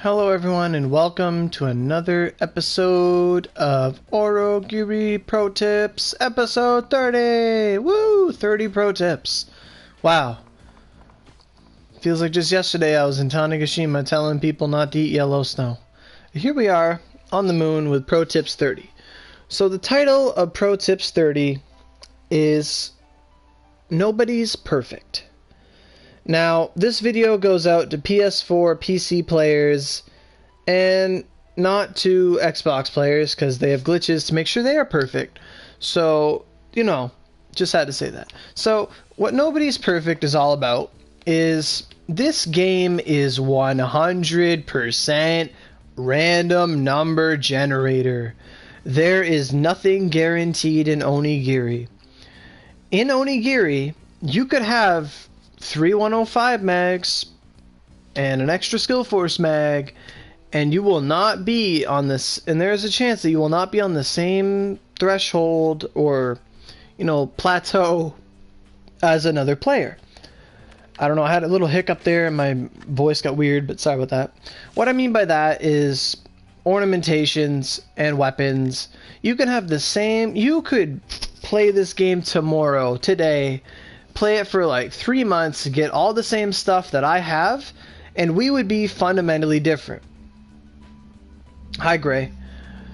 Hello everyone and welcome to another episode of Aurogiri Protips, episode 30! Woo! 30 pro tips. Wow. Feels like just yesterday I was in Tanegashima telling people not to eat yellow snow. Here we are on the moon with Pro Tips 30. So the title of Pro Tips 30 is Nobody's Perfect. Now, this video goes out to PS4, PC players, and not to Xbox players, because they have glitches to make sure they are perfect. So, just had to say that. So, what Nobody's Perfect is all about is this game is 100% random number generator. There is nothing guaranteed in Onigiri. In Onigiri, you could have 3 105 mags and an extra skill force mag, and you will not be on this, and there's a chance that you will not be on the same threshold or plateau as another player. I don't know, I had a little hiccup there and my voice got weird, but sorry about that. What I mean by that is ornamentations and weapons. You can have the same, you could play this game tomorrow, today, play it for like 3 months, get all the same stuff that I have, and we would be fundamentally different. Hi, Gray.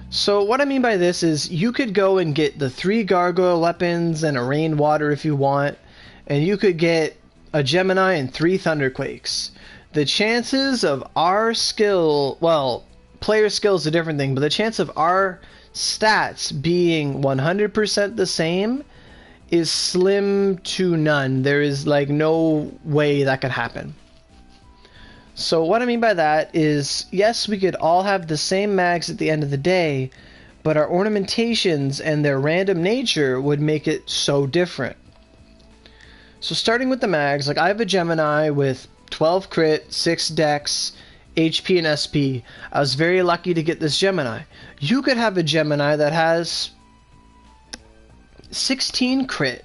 So what I mean by this is you could go and get the 3 gargoyle weapons and a rainwater if you want, and you could get a Gemini and 3 thunderquakes. The chances of our skill, well, player skill is a different thing, but the chance of our stats being 100% the same is slim to none. There is like no way that could happen. So what I mean by that is, yes, we could all have the same mags at the end of the day, but our ornamentations and their random nature would make it so different. So starting with the mags, like I have a Gemini with 12 crit, 6 dex, HP and SP. I was very lucky to get this Gemini. You could have a Gemini that has 16 crit,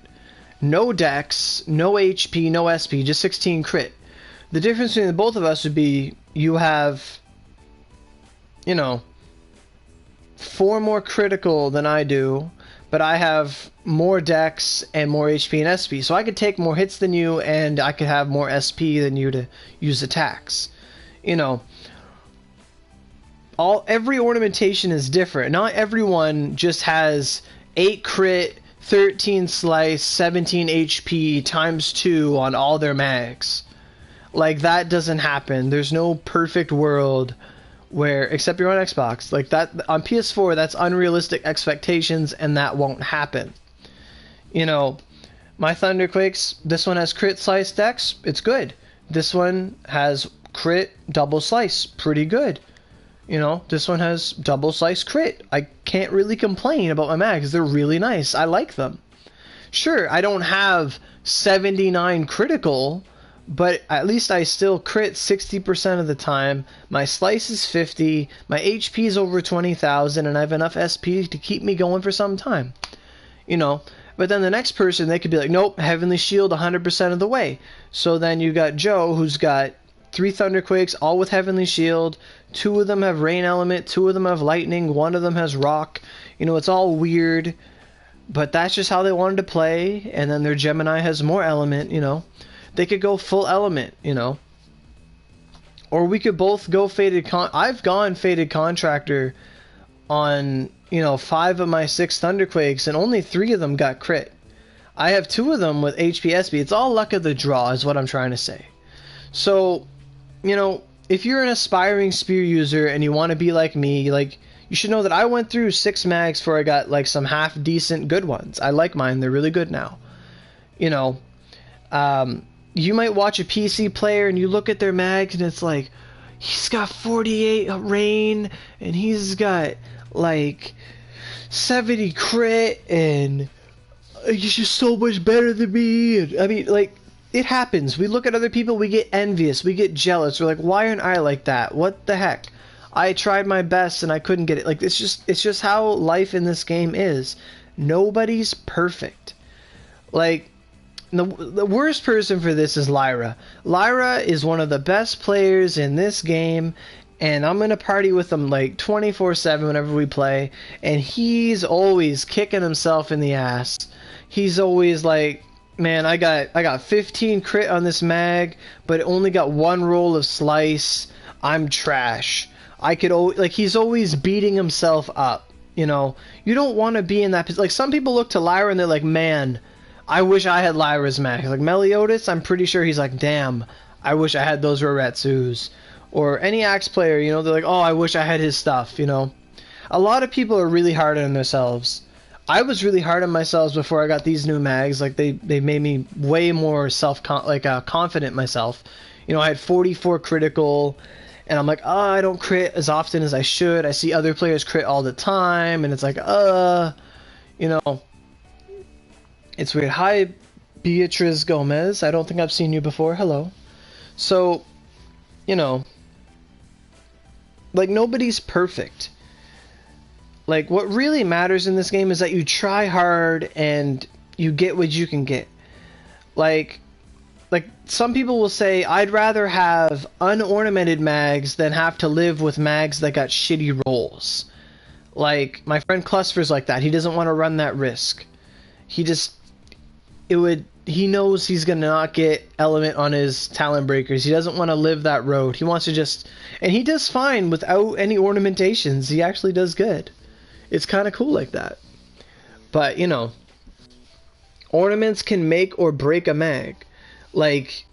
no dex, no HP, no SP, just 16 crit. The difference between the both of us would be you have, 4 more critical than I do, but I have more dex and more HP and SP. So I could take more hits than you, and I could have more SP than you to use attacks. Every ornamentation is different. Not everyone just has 8 crit, 13 slice, 17 HP times 2 on all their mags. Like, that doesn't happen. There's no perfect world where, except you're on Xbox, like that on PS4, that's unrealistic expectations, and that won't happen. My Thunderquakes, this one has crit, slice, dex, it's good. This one has crit, double slice, pretty good. This one has double slice crit. I can't really complain about my mags. They're really nice. I like them. Sure, I don't have 79 critical, but at least I still crit 60% of the time. My slice is 50. My HP is over 20,000, and I have enough SP to keep me going for some time. But then the next person, they could be like, nope, Heavenly Shield 100% of the way. So then you got Joe, who's got 3 Thunderquakes, all with Heavenly Shield. 2 of them have Rain Element, 2 of them have Lightning, 1 of them has Rock. It's all weird, but that's just how they wanted to play. And then their Gemini has more Element, They could go full Element, Or we could both go Fated I've gone Fated Contractor on, 5 of my 6 Thunderquakes, and only 3 of them got crit. I have 2 of them with HP SP. It's all luck of the draw is what I'm trying to say. So, if you're an aspiring spear user and you want to be like me, you should know that I went through 6 mags before I got some half decent good ones. I like mine. They're really good now. You might watch a PC player and you look at their mags and it's like, he's got 48 rain and he's got 70 crit and he's just so much better than me. And I mean, it happens. We look at other people, we get envious, we get jealous. We're like, why aren't I like that? What the heck? I tried my best and I couldn't get it. It's just how life in this game is. Nobody's perfect. The worst person for this is Lyra. Lyra is one of the best players in this game, and I'm gonna party with him like 24/7 whenever we play, and he's always kicking himself in the ass. He's always like, man, I got 15 crit on this mag, but only got one roll of slice. I'm trash. I could always, like, he's always beating himself up. You know, you don't want to be in that position. Like, some people look to Lyra and they're like, man, I wish I had Lyra's mag. Like Meliodas, I'm pretty sure he's like, damn, I wish I had those Roretsus. Or any Axe player, you know, they're like, oh, I wish I had his stuff, you know. A lot of people are really hard on themselves. I was really hard on myself before I got these new mags. Like, they made me way more confident in myself. You know, I had 44 critical, and I'm like, oh, I don't crit as often as I should. I see other players crit all the time, and it's like, you know, it's weird. Hi, Beatriz Gomez. I don't think I've seen you before. Hello. So, you know, like, nobody's perfect. Like, what really matters in this game is that you try hard and you get what you can get. Like some people will say, I'd rather have unornamented mags than have to live with mags that got shitty rolls. Like, my friend Cluster's like that. He doesn't want to run that risk. He knows he's going to not get element on his talent breakers. He doesn't want to live that road. He wants to just... And he does fine without any ornamentations. He actually does good. It's kind of cool like that. But, you know, ornaments can make or break a mag. Like,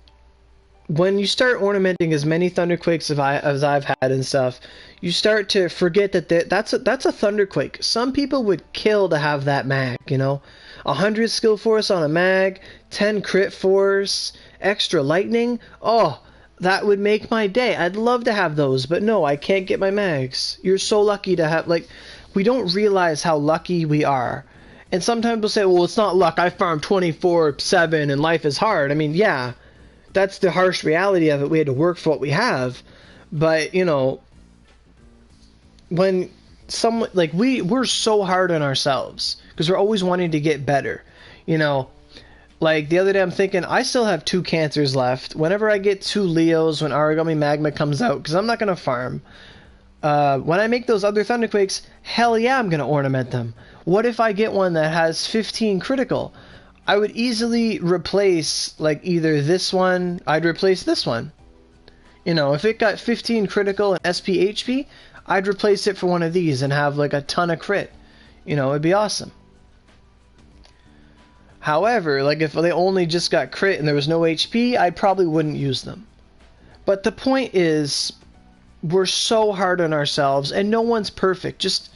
when you start ornamenting as many Thunderquakes as I've had and stuff, you start to forget that that's a Thunderquake. Some people would kill to have that mag, you know? 100 skill force on a mag, 10 crit force, extra lightning. Oh, that would make my day. I'd love to have those, but no, I can't get my mags. You're so lucky to have, like, we don't realize how lucky we are. And sometimes we'll say, well, it's not luck. I farm 24/7 and life is hard. I mean, yeah, that's the harsh reality of it. We had to work for what we have. But, you know, when someone, like, we're so hard on ourselves because we're always wanting to get better. You know, like the other day I'm thinking, I still have 2 cancers left. Whenever I get 2 Leos when Origami Magma comes out, because I'm not going to farm. When I make those other Thunderquakes, hell yeah, I'm going to ornament them. What if I get one that has 15 critical? I would easily replace, like, either this one, I'd replace this one. You know, if it got 15 critical and SP HP, I'd replace it for one of these and have, like, a ton of crit. You know, it'd be awesome. However, like, if they only just got crit and there was no HP, I probably wouldn't use them. But the point is, we're so hard on ourselves, and no one's perfect. Just,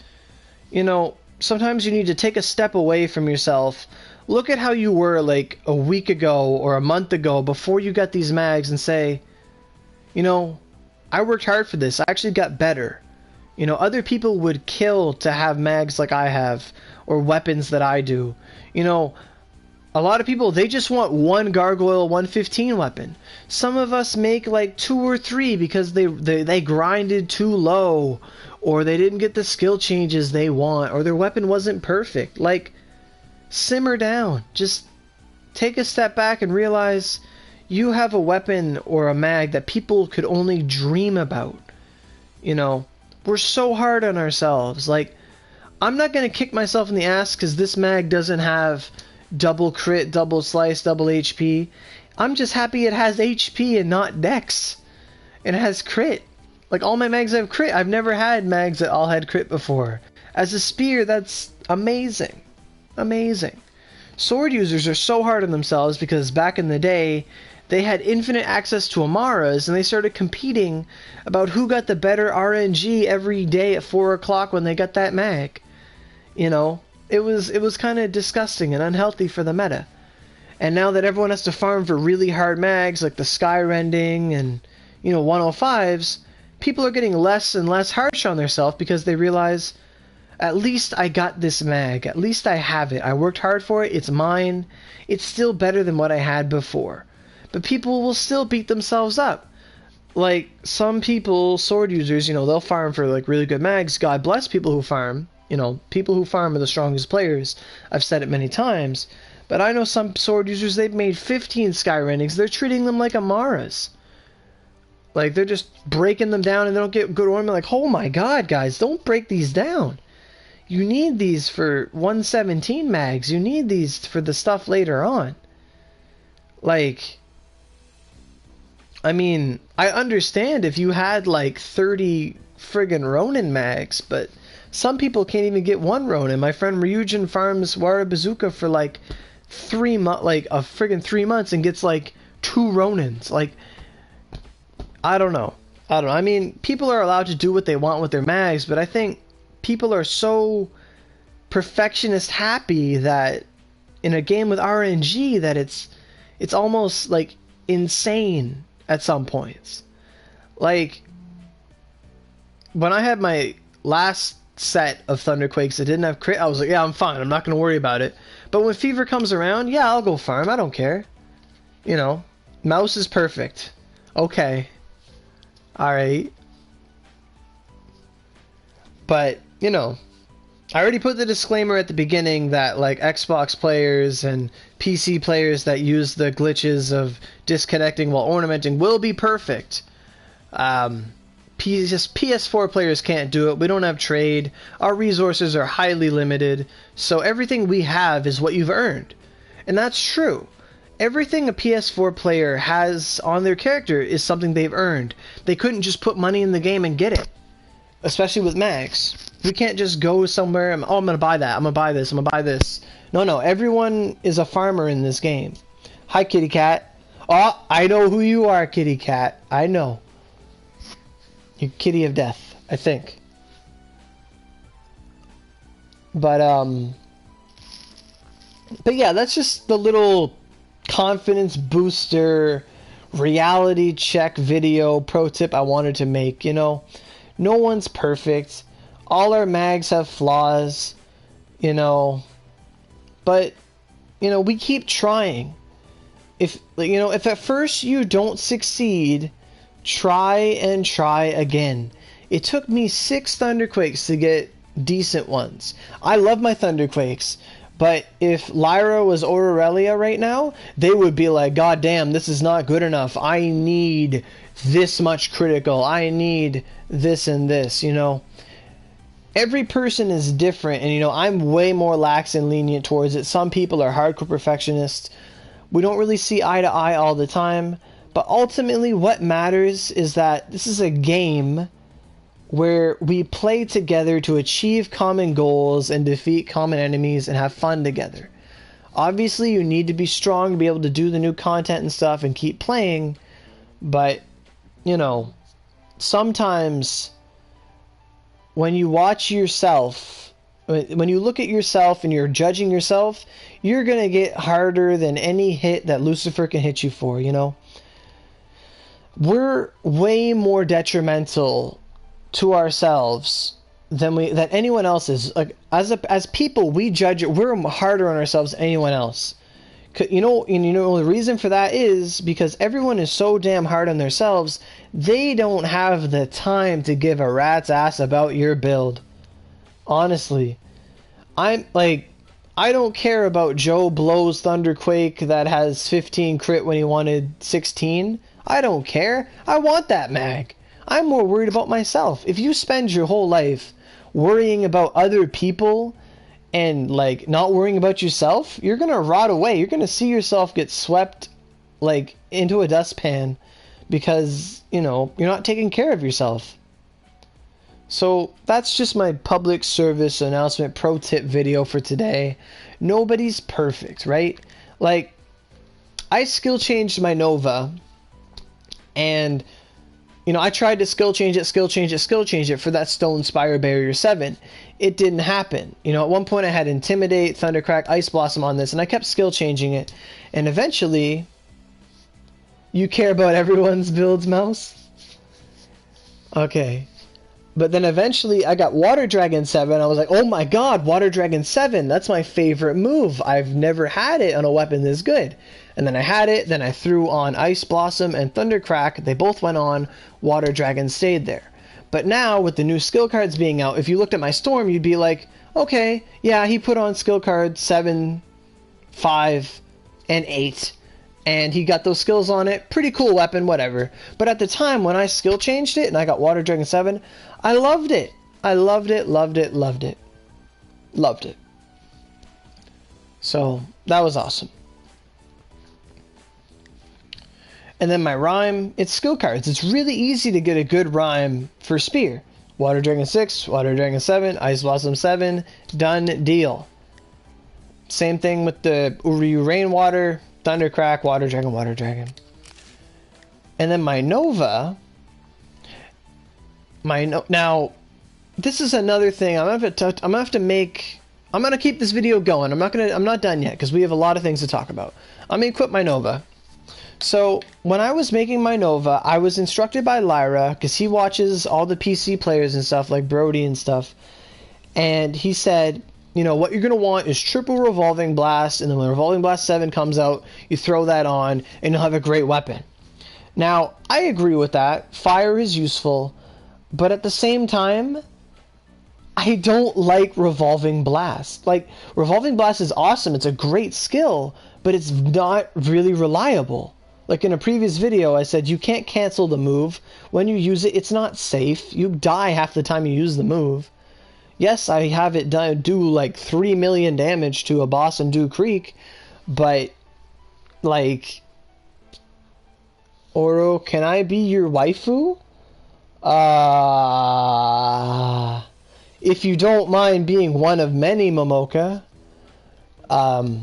you know, sometimes you need to take a step away from yourself. Look at how you were like a week ago or a month ago before you got these mags and say, you know, I worked hard for this. I actually got better. You know, other people would kill to have mags like I have or weapons that I do. You know, a lot of people, they just want one Gargoyle 115 weapon. Some of us make like 2 or 3 because they grinded too low, or they didn't get the skill changes they want, or their weapon wasn't perfect. Like, simmer down. Just take a step back and realize you have a weapon or a mag that people could only dream about. You know, we're so hard on ourselves. Like, I'm not going to kick myself in the ass because this mag doesn't have double crit, double slice, double HP. I'm just happy it has HP and not dex. And it has crit. Like, all my mags have crit. I've never had mags that all had crit before. As a spear, that's amazing. Amazing. Sword users are so hard on themselves because back in the day, they had infinite access to Amaras, and they started competing about who got the better RNG every day at 4 o'clock when they got that mag. You know, it was kind of disgusting and unhealthy for the meta. And now that everyone has to farm for really hard mags like the Skyrending and, you know, 105s, people are getting less and less harsh on themselves because they realize, at least I got this mag. At least I have it. I worked hard for it. It's mine. It's still better than what I had before. But people will still beat themselves up. Like, some people, sword users, you know, they'll farm for, like, really good mags. God bless people who farm. You know, people who farm are the strongest players. I've said it many times. But I know some sword users, they've made 15 Skyrendings. They're treating them like Amaras. Like, they're just breaking them down and they don't get good ornament. Like, oh my god, guys, don't break these down. You need these for 117 mags. You need these for the stuff later on. Like, I mean, I understand if you had like 30 friggin' Ronin mags, but some people can't even get one Ronin. My friend Ryujin farms Wara Bazooka for like 3 months, like a friggin' 3 months, and gets like 2 Ronins. Like, I don't know. I mean, people are allowed to do what they want with their mags, but I think people are so perfectionist happy that in a game with RNG that it's almost like insane at some points. Like, when I had my last set of Thunderquakes that didn't have crit, I was like, yeah, I'm fine. I'm not going to worry about it. But when Fever comes around, yeah, I'll go farm. I don't care. You know, Mouse is perfect. Okay. Alright. But, you know, I already put the disclaimer at the beginning that, like, Xbox players and PC players that use the glitches of disconnecting while ornamenting will be perfect. PS4 players can't do it. We don't have trade. Our resources are highly limited. So everything we have is what you've earned. And that's true. Everything a PS4 player has on their character is something they've earned. They couldn't just put money in the game and get it. Especially with mags. We can't just go somewhere and, oh, I'm going to buy that. I'm going to buy this. I'm going to buy this. No. Everyone is a farmer in this game. Hi, kitty cat. Oh, I know who you are, kitty cat. I know. You're kitty of death, I think. But yeah, that's just the little confidence booster reality check video pro tip I wanted to make. You know, no one's perfect. All our mags have flaws, you know, but, you know, we keep trying. If at first you don't succeed, try and try again. It took me 6 Thunderquakes to get decent ones. I love my Thunderquakes, but if Lyra was Aurelia right now, they would be like, God damn, this is not good enough. I need this much critical. I need this and this, you know. Every person is different, and, you know, I'm way more lax and lenient towards it. Some people are hardcore perfectionists. We don't really see eye to eye all the time, but ultimately what matters is that this is a game where we play together to achieve common goals and defeat common enemies and have fun together. Obviously, you need to be strong to be able to do the new content and stuff and keep playing, but, you know, sometimes when you watch yourself, when you look at yourself and you're judging yourself, you're going to get harder than any hit that Lucifer can hit you for, you know? We're way more detrimental to ourselves than anyone else is. Like, as people, we judge it. We're harder on ourselves than anyone else. You know the reason for that is because everyone is so damn hard on themselves. They don't have the time to give a rat's ass about your build. Honestly, I don't care about Joe Blow's Thunderquake that has 15 crit when he wanted 16. I don't care. I want that mag. I'm more worried about myself. If you spend your whole life worrying about other people and, like, not worrying about yourself, you're gonna rot away. You're gonna see yourself get swept, like, into a dustpan because, you know, you're not taking care of yourself. So that's just my public service announcement pro tip video for today. Nobody's perfect, right? Like, I skill changed my Nova, and, you know, I tried to skill change it for that Stone Spire Barrier 7. It didn't happen. You know, at one point I had Intimidate, Thundercrack, Ice Blossom on this, and I kept skill changing it. And eventually, you care about everyone's builds, Mouse? Okay. But then eventually I got Water Dragon 7. I was like, oh my god, Water Dragon 7. That's my favorite move. I've never had it on a weapon this good. And then I had it. Then I threw on Ice Blossom and Thundercrack. They both went on. Water Dragon stayed there. But now, with the new skill cards being out, if you looked at my Storm, you'd be like, okay, yeah, he put on skill cards 7, 5, and 8. and he got those skills on it. Pretty cool weapon, whatever. But at the time when I skill changed it and I got Water Dragon 7, I loved it. I loved it, loved it, loved it. Loved it. So that was awesome. And then my rhyme, it's skill cards. It's really easy to get a good rhyme for Spear. Water Dragon 6, Water Dragon 7, Ice Blossom 7, done deal. Same thing with the Uryu Rainwater, Thundercrack, Water Dragon, Water Dragon. And then my Nova, now this is another thing. I'm gonna keep this video going. I'm not done yet because we have a lot of things to talk about. I'm gonna equip my Nova. So when I was making my Nova, I was instructed by Lyra, because he watches all the PC players and stuff like Brody and stuff, and he said, you know, what you're going to want is triple Revolving Blast, and then when Revolving Blast 7 comes out, you throw that on, and you'll have a great weapon. Now, I agree with that. Fire is useful, but at the same time, I don't like Revolving Blast. Like, Revolving Blast is awesome, it's a great skill, but it's not really reliable. Like in a previous video, I said you can't cancel the move. When you use it, it's not safe. You die half the time you use the move. Yes, I have it do like 3 million damage to a boss in Dew Creek, but, like, Oro, can I be your waifu? If you don't mind being one of many, Momoka. But,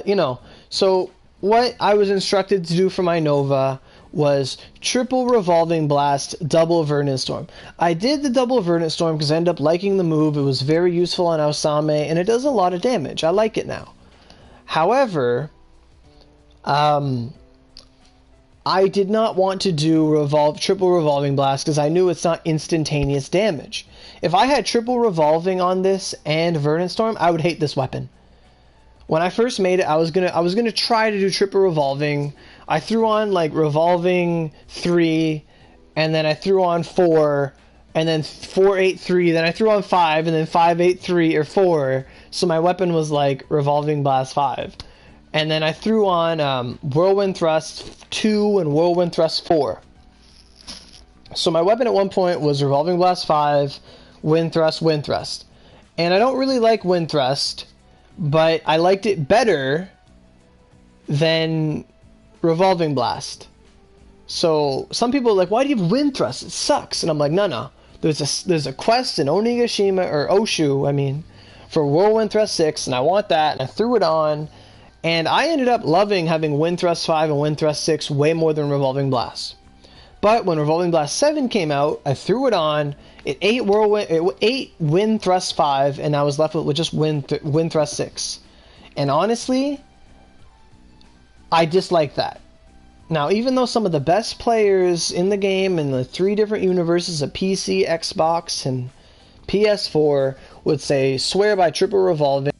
you know, so what I was instructed to do for my Nova was triple Revolving Blast, double Verdant Storm. I did the double Verdant Storm because I ended up liking the move. It was very useful on Aosame, and it does a lot of damage. I like it now. However, I did not want to do triple Revolving Blast because I knew it's not instantaneous damage. If I had triple Revolving on this and Verdant Storm, I would hate this weapon. When I first made it, I was gonna try to do triple Revolving. I threw on like Revolving 3, and then I threw on 4, and then 4, 8, 3. Then I threw on 5, and then 5, 8, 3 or 4. So my weapon was like Revolving Blast 5, and then I threw on Whirlwind Thrust 2 and Whirlwind Thrust 4. So my weapon at one point was Revolving Blast 5, Wind Thrust, and I don't really like Wind Thrust. But I liked it better than Revolving Blast. So some people are like, why do you have Wind Thrust? It sucks. And I'm like, no. There's a quest in Onigashima, or Oshu, I mean, for Whirlwind Thrust 6, and I want that, and I threw it on. And I ended up loving having Wind Thrust 5 and Wind Thrust 6 way more than Revolving Blast. But when Revolving Blast 7 came out, I threw it on. It ate Wind Thrust 5, and I was left with just Wind Thrust 6. And honestly, I dislike that. Now, even though some of the best players in the game in the 3 different universes of PC, Xbox, and PS4 would say, swear by triple Revolving.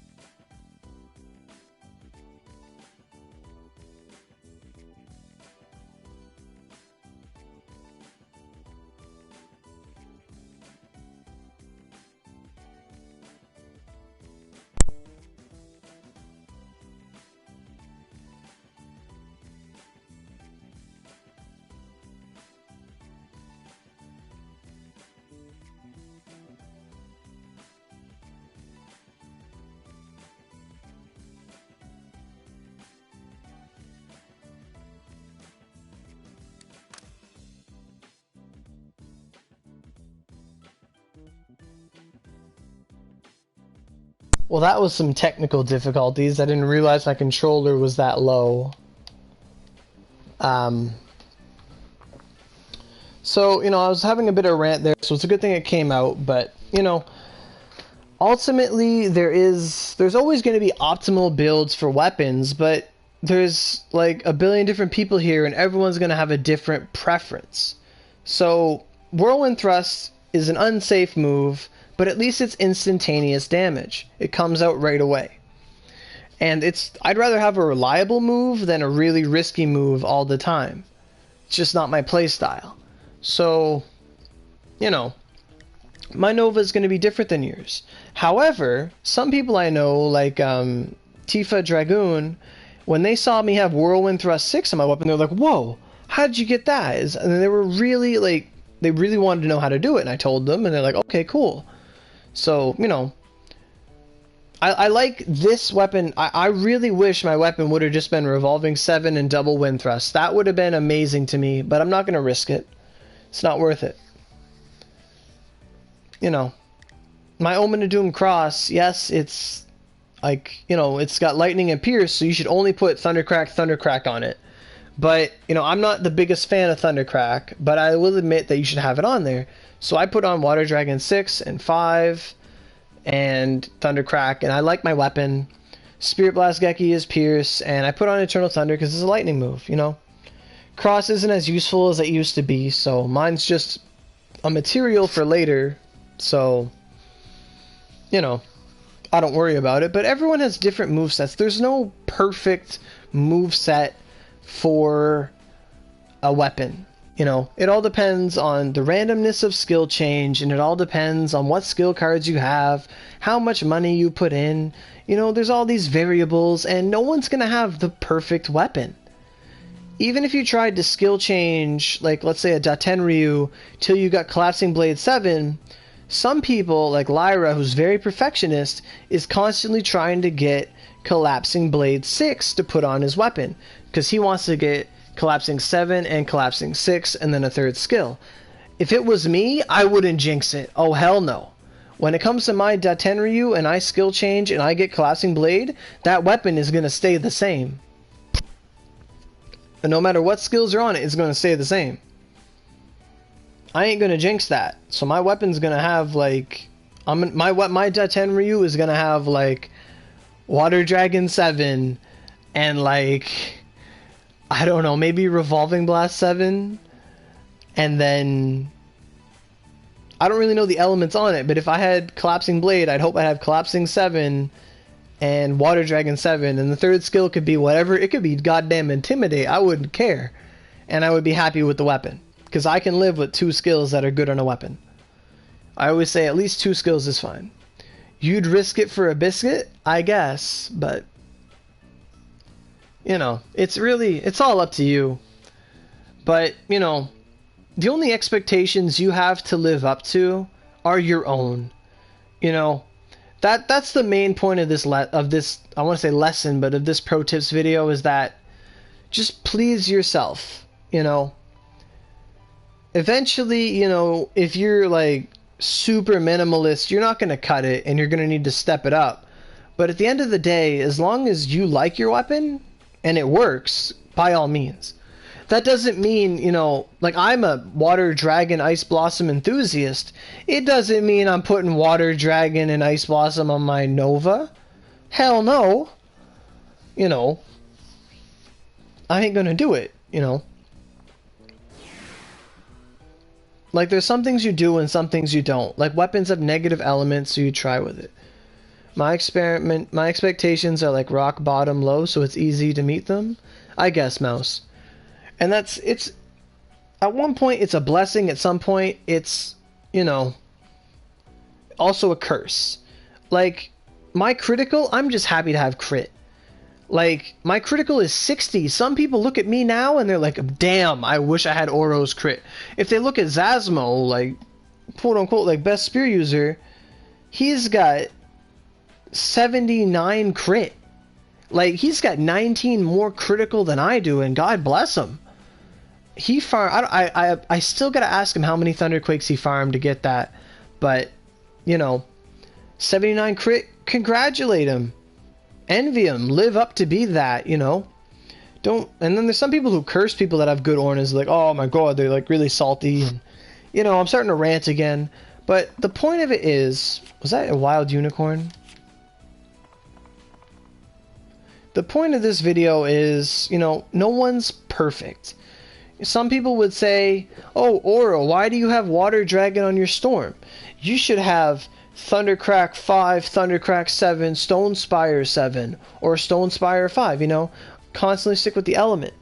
Well, that was some technical difficulties. I didn't realize my controller was that low. So, you know, I was having a bit of a rant there, so it's a good thing it came out, but, you know, ultimately there's always going to be optimal builds for weapons, but there's like a billion different people here, and everyone's going to have a different preference. So, Whirlwind Thrust is an unsafe move, but at least it's instantaneous damage. It comes out right away. And I'd rather have a reliable move than a really risky move all the time. It's just not my playstyle. So, you know, my Nova is going to be different than yours. However, some people I know, like Tifa Dragoon, When they saw me have Whirlwind Thrust 6 on my weapon, they're like, whoa, how did you get that? And they were really, like, they really wanted to know how to do it, and I told them, and they're like, okay, cool. So, you know, I like this weapon. I really wish my weapon would have just been Revolving 7 and Double Wind Thrust. That would have been amazing to me, but I'm not going to risk it. It's not worth it. You know, my Omen of Doom Cross, yes, it's like, you know, it's got Lightning and Pierce, so you should only put Thundercrack on it. But, you know, I'm not the biggest fan of Thundercrack, but I will admit that you should have it on there. So I put on Water Dragon 6 and 5 and Thundercrack, and I like my weapon. Spirit Blast Geki is Pierce, and I put on Eternal Thunder because it's a lightning move, you know. Cross isn't as useful as it used to be, so mine's just a material for later, so, you know, I don't worry about it. But everyone has different movesets. There's no perfect moveset for a weapon. You know, it all depends on the randomness of skill change, and it all depends on what skill cards you have, how much money you put in. You know, there's all these variables, and no one's going to have the perfect weapon. Even if you tried to skill change, like, let's say a Datenryu, till you got Collapsing Blade 7, some people, like Lyra, who's very perfectionist, is constantly trying to get Collapsing Blade 6 to put on his weapon, because he wants to get Collapsing 7 and Collapsing 6 and then a third skill. If it was me, I wouldn't jinx it. Oh, hell no. When it comes to my Datenryu and I skill change and I get Collapsing Blade, that weapon is going to stay the same. And no matter what skills are on it, it's going to stay the same. I ain't going to jinx that. So my weapon's going to have, like, my Datenryu is going to have, like, Water Dragon 7 and, like, I don't know, maybe Revolving Blast 7, and then I don't really know the elements on it, but if I had Collapsing Blade, I'd hope I have Collapsing 7 and Water Dragon 7, and the third skill could be whatever. It could be goddamn Intimidate. I wouldn't care, and I would be happy with the weapon, because I can live with 2 skills that are good on a weapon. I always say at least 2 skills is fine. You'd risk it for a biscuit? I guess, but you know, it's all up to you. But, you know, the only expectations you have to live up to are your own. You know, that's the main point of this I want to say lesson, but of this pro tips video, is that just please yourself, you know. Eventually, you know, if you're like super minimalist, you're not going to cut it and you're going to need to step it up. But at the end of the day, as long as you like your weapon and it works, by all means. That doesn't mean, you know, like, I'm a Water Dragon Ice Blossom enthusiast. It doesn't mean I'm putting Water Dragon and Ice Blossom on my Nova. Hell no. You know, I ain't gonna do it, you know. Like, there's some things you do and some things you don't. Like, weapons have negative elements, so you try with it. My expectations are like rock bottom low, so it's easy to meet them. I guess, Mouse. And it's at one point it's a blessing, at some point it's, you know, also a curse. Like, my critical, I'm just happy to have crit. Like, my critical is 60. Some people look at me now and they're like, damn, I wish I had Oro's crit. If they look at Zazmo, like, quote unquote, like, best spear user, he's got 79 crit. Like, he's got 19 more critical than I do, and God bless him. He farmed. I still gotta ask him how many Thunderquakes he farmed to get that, but, you know, 79 crit. Congratulate him, envy him, live up to be that. You know, don't. And then there's some people who curse people that have good Ornas, like, oh my god, they're like really salty, and, you know, I'm starting to rant again. But the point of it is, was that a wild unicorn? The point of this video is, you know, no one's perfect. Some people would say, oh, Oro, why do you have Water Dragon on your Storm? You should have Thundercrack 5, Thundercrack 7, Stone Spire 7, or Stone Spire 5, you know? Constantly stick with the element.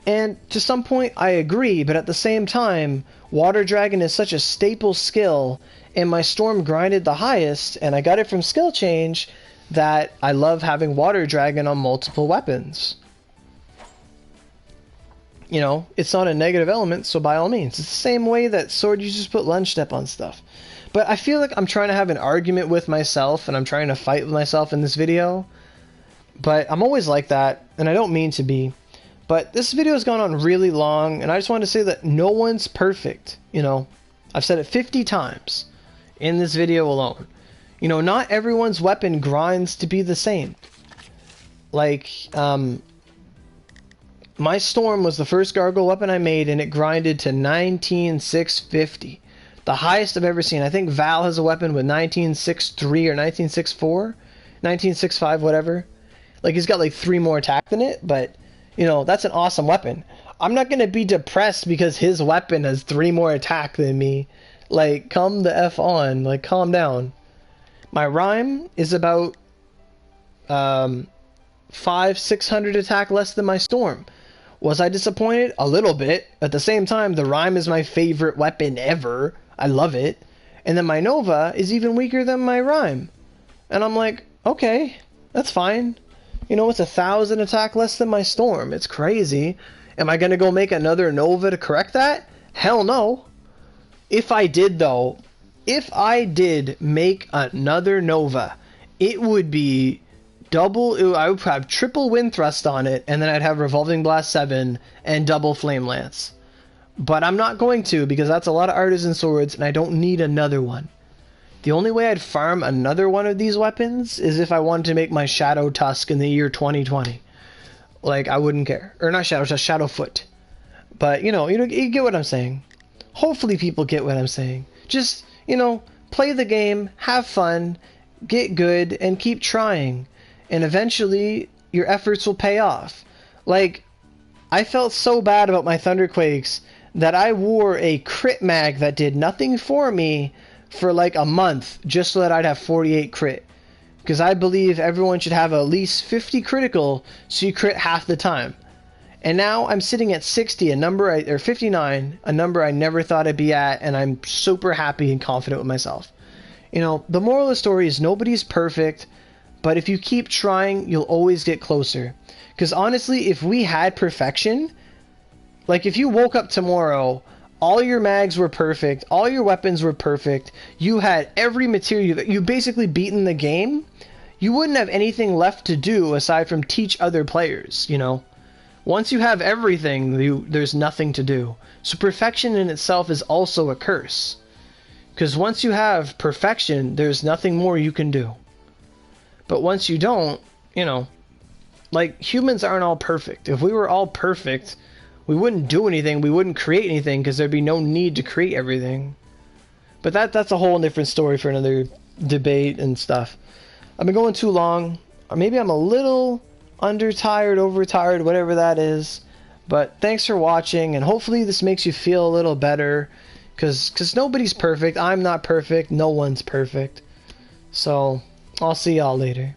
And to some point, I agree, but at the same time, Water Dragon is such a staple skill, and my Storm grinded the highest, and I got it from skill change, that I love having Water Dragon on multiple weapons. You know, it's not a negative element, so by all means. It's the same way that Sword users put Lunge Step on stuff. But I feel like I'm trying to have an argument with myself, and I'm trying to fight with myself in this video. But I'm always like that, and I don't mean to be. But this video has gone on really long, and I just want to say that no one's perfect, you know. I've said it 50 times in this video alone. You know, not everyone's weapon grinds to be the same. Like, my Storm was the first gargoyle weapon I made, and it grinded to 19,650. The highest I've ever seen. I think Val has a weapon with 19,630 or 19,640, 19,650, whatever. Like, he's got like 3 more attack than it, but, you know, that's an awesome weapon. I'm not going to be depressed because his weapon has 3 more attack than me. Like, come the F on. Like, calm down. My Rhyme is about 500-600 attack less than my Storm. Was I disappointed? A little bit. At the same time, the Rhyme is my favorite weapon ever. I love it. And then my Nova is even weaker than my Rhyme. And I'm like, okay, that's fine. You know, it's 1,000 attack less than my Storm. It's crazy. Am I going to go make another Nova to correct that? Hell no. If I did, though, if I did make another Nova, it would be double. I would have triple Wind Thrust on it, and then I'd have Revolving Blast 7 and double Flame Lance. But I'm not going to, because that's a lot of Artisan Swords, and I don't need another one. The only way I'd farm another one of these weapons is if I wanted to make my Shadow Tusk in the year 2020. Like, I wouldn't care. Or not Shadow Tusk, Shadow Foot. But, you know, you get what I'm saying. Hopefully people get what I'm saying. Just, you know, play the game, have fun, get good, and keep trying. And eventually, your efforts will pay off. Like, I felt so bad about my Thunderquakes that I wore a crit mag that did nothing for me for like a month, just so that I'd have 48 crit. Because I believe everyone should have at least 50 critical, so you crit half the time. And now I'm sitting at 60, or 59, a number I never thought I'd be at, and I'm super happy and confident with myself. You know, the moral of the story is nobody's perfect, but if you keep trying, you'll always get closer. Because honestly, if we had perfection, like if you woke up tomorrow, all your mags were perfect, all your weapons were perfect, you had every material, that you basically beaten the game, you wouldn't have anything left to do aside from teach other players, you know? Once you have everything, there's nothing to do. So perfection in itself is also a curse. Because once you have perfection, there's nothing more you can do. But once you don't, you know, like, humans aren't all perfect. If we were all perfect, we wouldn't do anything, we wouldn't create anything, because there'd be no need to create everything. But that's a whole different story for another debate and stuff. I've been going too long, or maybe I'm a little undertired, overtired, whatever that is. But thanks for watching, and hopefully this makes you feel a little better, because nobody's perfect. I'm not perfect. No one's perfect. So I'll see y'all later.